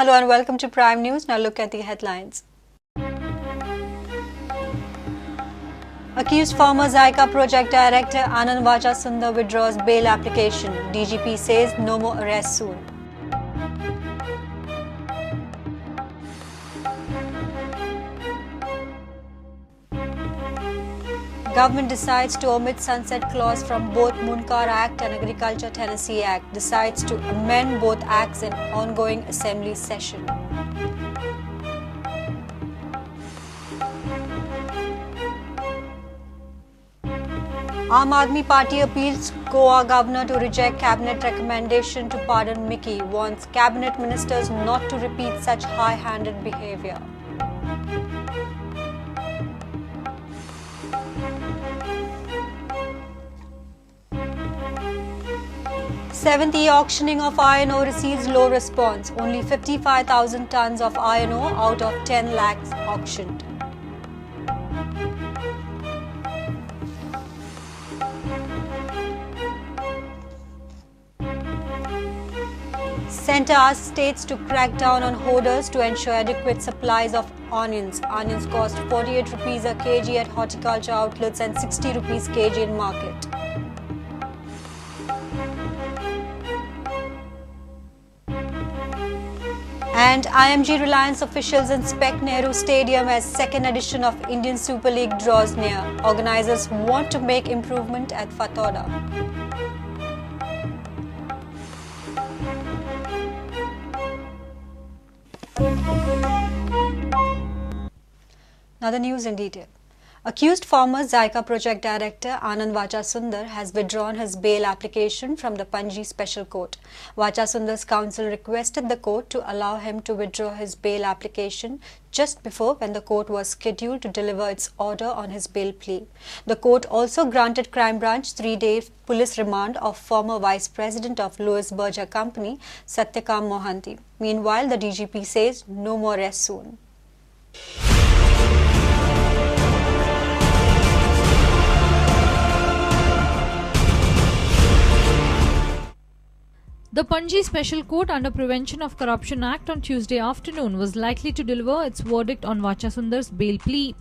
Hello and welcome to Prime News. Now look at the headlines. Accused former JICA project director Anand Wachasundar withdraws bail application. DGP says no more arrests soon. Government decides to omit sunset clause from both Munkar Act and Agriculture Tennessee Act. Decides to amend both acts in ongoing assembly session. Aam Aadmi Party appeals Goa governor to reject cabinet recommendation to pardon Mickey. Wants cabinet ministers not to repeat such high-handed behavior. Seventh e-auctioning of iron ore receives low response. Only 55,000 tons of iron ore out of 10 lakhs auctioned. Centre asks states to crack down on hoarders to ensure adequate supplies of onions. Onions cost 48 rupees a kg at horticulture outlets and 60 rupees kg in market. And IMG Reliance officials inspect Nehru Stadium as second edition of Indian Super League draws near. Organizers want to make improvement at Fatoda. Now the news in detail. Accused former JICA project director Anand Wachasundar has withdrawn his bail application from the Panji Special Court. Wachasundar's counsel requested the court to allow him to withdraw his bail application just before when the court was scheduled to deliver its order on his bail plea. The court also granted Crime Branch 3-day police remand of former Vice President of Louis Berger Company, Satyakam Mohanty. Meanwhile, the DGP says no more arrests soon. The Panji Special Court under Prevention of Corruption Act on Tuesday afternoon was likely to deliver its verdict on Wachasundar's bail plea.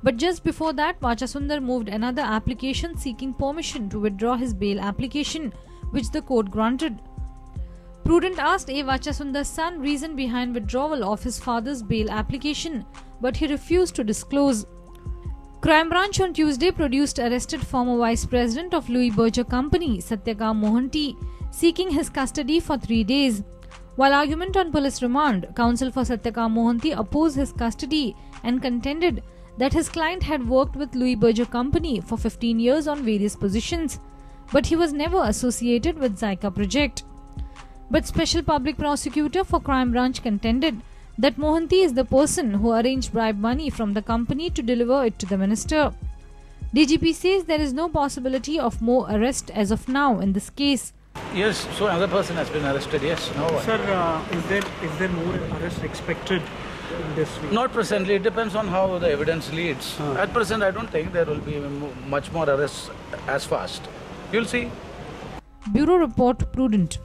But just before that, Wachasundar moved another application seeking permission to withdraw his bail application, which the court granted. Prudent asked A. Wachasundar's son reason behind withdrawal of his father's bail application, but he refused to disclose. Crime Branch on Tuesday produced arrested former Vice President of Louis Berger Company, Satyakam Mohanty, seeking his custody for 3 days. While argument on police remand, counsel for Satyakam Mohanty opposed his custody and contended that his client had worked with Louis Berger Company for 15 years on various positions, but he was never associated with JICA project. But Special Public Prosecutor for Crime Branch contended that Mohanty is the person who arranged bribe money from the company to deliver it to the minister. DGP says there is no possibility of more arrest as of now in this case. Yes, so another person has been arrested, yes. No one. Sir, is there more arrest expected in this week? Not presently, it depends on how the evidence leads. At present, I don't think there will be much more arrests as fast. You'll see. Bureau Report, Prudent.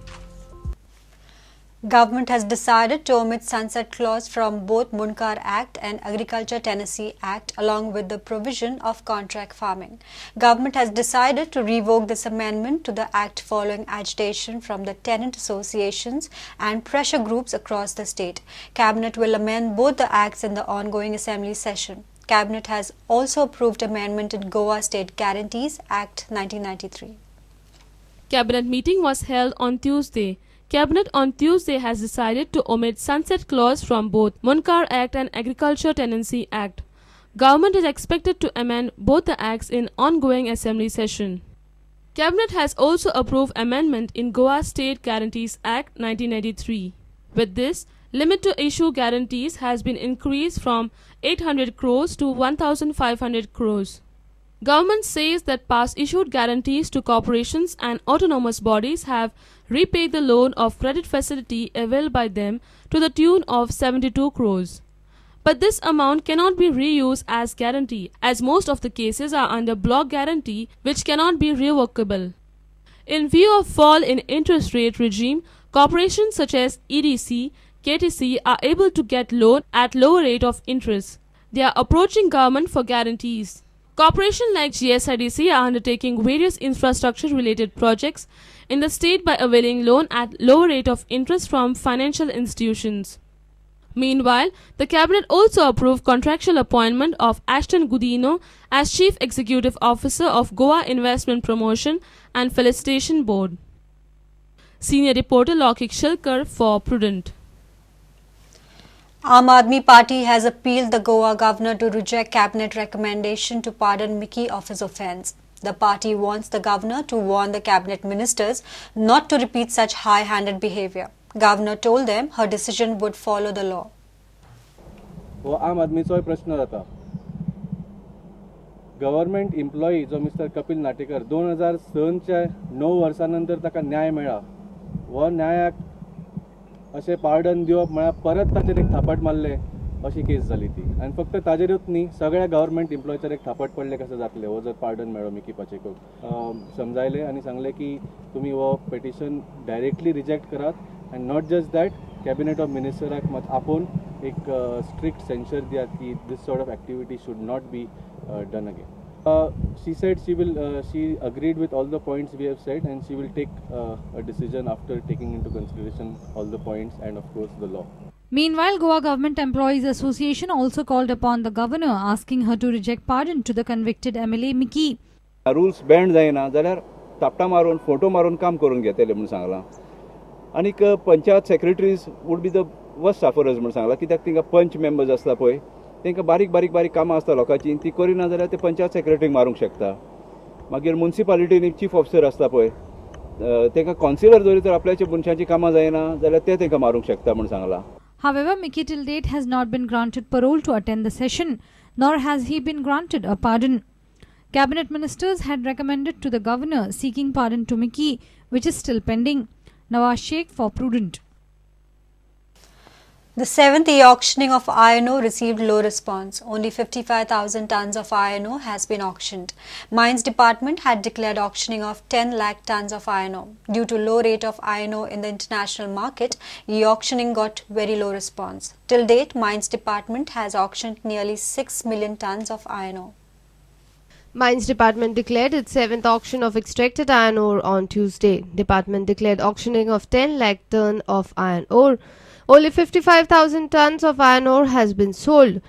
Government has decided to omit sunset clause from both Munkar Act and Agriculture Tennessee Act along with the provision of contract farming. Government has decided to revoke this amendment to the act following agitation from the tenant associations and pressure groups across the state. Cabinet will amend both the acts in the ongoing assembly session. Cabinet has also approved amendment in Goa State Guarantees Act 1993. Cabinet meeting was held on Tuesday. Cabinet on Tuesday has decided to omit sunset clause from both Munkar Act and Agriculture Tenancy Act. Government is expected to amend both the acts in ongoing assembly session. Cabinet has also approved amendment in Goa State Guarantees Act 1993. With this, limit to issue guarantees has been increased from 800 crores to 1,500 crores. Government says that past issued guarantees to corporations and autonomous bodies have repaid the loan of credit facility availed by them to the tune of 72 crores. But this amount cannot be reused as guarantee, as most of the cases are under block guarantee which cannot be revocable. In view of fall in interest rate regime, corporations such as EDC KTC are able to get loan at lower rate of interest. They are approaching government for guarantees. Corporations like GSIDC are undertaking various infrastructure-related projects in the state by availing loan at lower rate of interest from financial institutions. Meanwhile, the cabinet also approved contractual appointment of Ashton Gudino as Chief Executive Officer of Goa Investment Promotion and Felicitation Board. Senior reporter Lokik Shilkar for Prudent. Aam Aadmi Party has appealed the Goa governor to reject cabinet recommendation to pardon Mickey of his offence. The party wants the governor to warn the cabinet ministers not to repeat such high-handed behavior. Governor told them her decision would follow the law. हो आम आदमीचोय प्रश्न जाता. Government employee जो mister Kapil Natekar 2006च्या 9 वर्सांनंतर ताका न्याय मेळ्ळा. वो न्यायाक अशें पार्डन दिवप म्हळ्यार परत ताचेर एक थापट मारले अशी केस जाली ती. आनी फक्त ताजेरूच न्ही, सगळ्या गव्हर्नमेंट एम्प्लॉयचेर एक थापट पडले कशें जातलें हो जर पार्डन मेळ्ळो मिकी पाचेकोक. समजायले आनी सांगले की तुमी हो petition directly reject Karat. And not just that, Cabinet of Minister आपोवन एक strict censure दियात की this sort of activity should not be done again. She said she agreed with all the points we have said, and she will take a decision after taking into consideration all the points and of course the law. Meanwhile, Goa Government Employees Association also called upon the governor, asking her to reject pardon to the convicted MLA Mickey. Rules banned जायना जाल्यार तापटा मारून photo मारून काम करून घेतले म्हणून सांगला. आनी panchayat secretaries would be the worst sufferers म्हणून सांगला. कित्याक तिंका पंच मेंबर्स आसता पळय तांकां बारीक कामां आसता लोकांची, ती करिना जाल्यार ते पंचायत सेक्रेटरीक मारूंक शकता. मागीर म्युनिसिपालिटीन चीफ ऑफिसर आसता पळय तांकां कावन्सिलर जरी तर आपल्याच्या मनशांची कामां जायना जाल्यार ते तांकां मारूंक शकता म्हणून Sangla. However, Mickey till date has not been granted parole to attend the session, nor has he been granted a pardon. Cabinet ministers had recommended to the governor seeking pardon to Mickey, which is still pending. Nawaz Sheikh for Prudent. The 7th e-auctioning of iron ore received low response. Only 55,000 tons of iron ore has been auctioned. Mines Department had declared auctioning of 10 lakh tons of iron ore. Due to low rate of iron ore in the international market, e-auctioning got very low response. Till date, Mines Department has auctioned nearly 6 million tons of iron ore. Mines Department declared its 7th auction of extracted iron ore on Tuesday. Department declared auctioning of 10 lakh ton of iron ore. Only 55,000 tons of iron ore has been sold.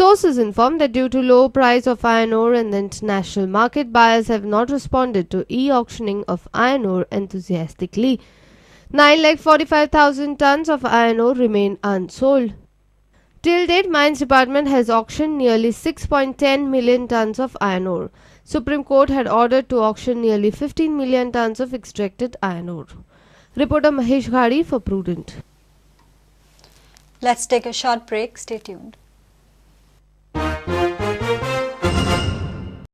Sources informed that due to low price of iron ore in the international market, buyers have not responded to e-auctioning of iron ore enthusiastically. 9,45,000 tons of iron ore remain unsold. Till date, Mines Department has auctioned nearly 6.10 million tons of iron ore. Supreme Court had ordered to auction nearly 15 million tons of extracted iron ore. Reporter Mahesh Ghadi for Prudent. Let's take a short break. Stay tuned.